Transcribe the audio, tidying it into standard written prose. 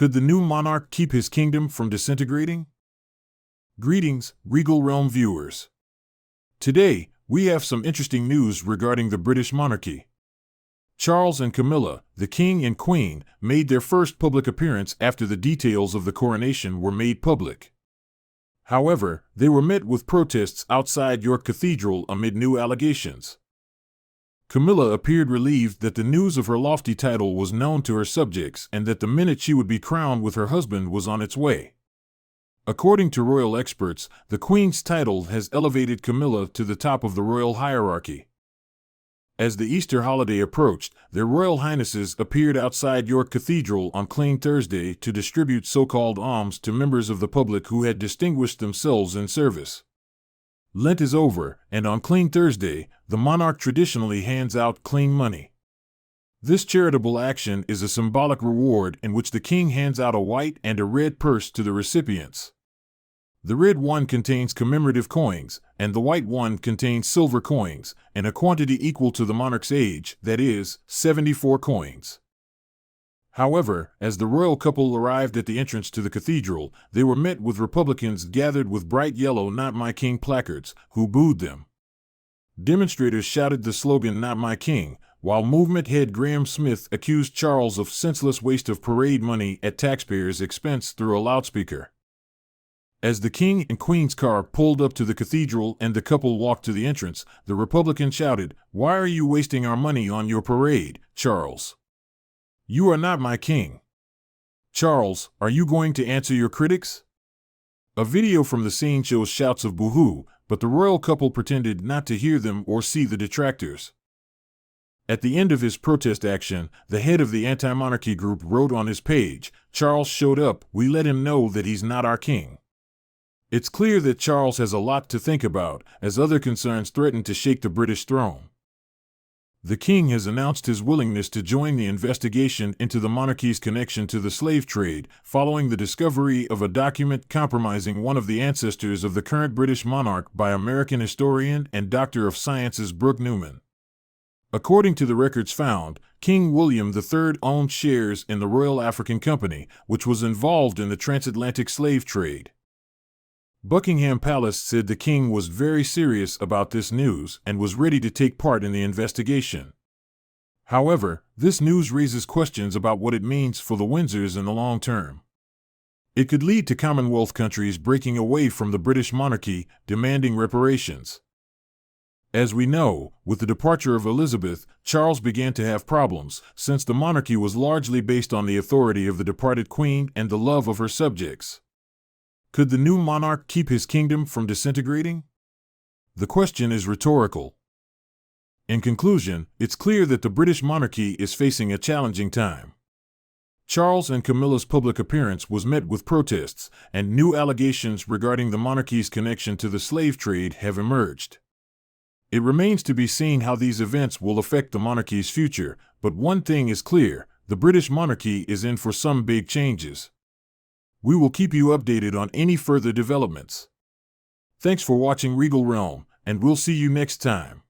Could the new monarch keep his kingdom from disintegrating? Greetings, Regal Realm viewers. Today, we have some interesting news regarding the British monarchy. Charles and Camilla, the king and queen, made their first public appearance after the details of the coronation were made public. However, they were met with protests outside York Cathedral amid new allegations. Camilla appeared relieved that the news of her lofty title was known to her subjects and that the minute she would be crowned with her husband was on its way. According to royal experts, the Queen's title has elevated Camilla to the top of the royal hierarchy. As the Easter holiday approached, their Royal Highnesses appeared outside York Cathedral on Clean Thursday to distribute so-called alms to members of the public who had distinguished themselves in service. Lent is over, and on Clean Thursday, the monarch traditionally hands out clean money. This charitable action is a symbolic reward in which the king hands out a white and a red purse to the recipients. The red one contains commemorative coins, and the white one contains silver coins, in a quantity equal to the monarch's age, that is, 74 coins. However, as the royal couple arrived at the entrance to the cathedral, they were met with Republicans gathered with bright yellow "Not My King" placards, who booed them. Demonstrators shouted the slogan "Not My King," while movement head Graham Smith accused Charles of senseless waste of parade money at taxpayers' expense through a loudspeaker. As the king and queen's car pulled up to the cathedral and the couple walked to the entrance, the Republican shouted, "Why are you wasting our money on your parade, Charles? You are not my king. Charles, are you going to answer your critics?" A video from the scene shows shouts of boo-hoo, but the royal couple pretended not to hear them or see the detractors. At the end of his protest action, the head of the anti-monarchy group wrote on his page, "Charles showed up, we let him know that he's not our king." It's clear that Charles has a lot to think about, as other concerns threaten to shake the British throne. The king has announced his willingness to join the investigation into the monarchy's connection to the slave trade, following the discovery of a document compromising one of the ancestors of the current British monarch by American historian and Doctor of Sciences Brooke Newman. According to the records found, King William III owned shares in the Royal African Company, which was involved in the transatlantic slave trade. Buckingham Palace said the king was very serious about this news and was ready to take part in the investigation. However, this news raises questions about what it means for the Windsors in the long term. It could lead to Commonwealth countries breaking away from the British monarchy, demanding reparations. As we know, with the departure of Elizabeth, Charles began to have problems, since the monarchy was largely based on the authority of the departed queen and the love of her subjects. Could the new monarch keep his kingdom from disintegrating? The question is rhetorical. In conclusion, it's clear that the British monarchy is facing a challenging time. Charles and Camilla's public appearance was met with protests, and new allegations regarding the monarchy's connection to the slave trade have emerged. It remains to be seen how these events will affect the monarchy's future, but one thing is clear: the British monarchy is in for some big changes. We will keep you updated on any further developments. Thanks for watching Regal Realm, and we'll see you next time.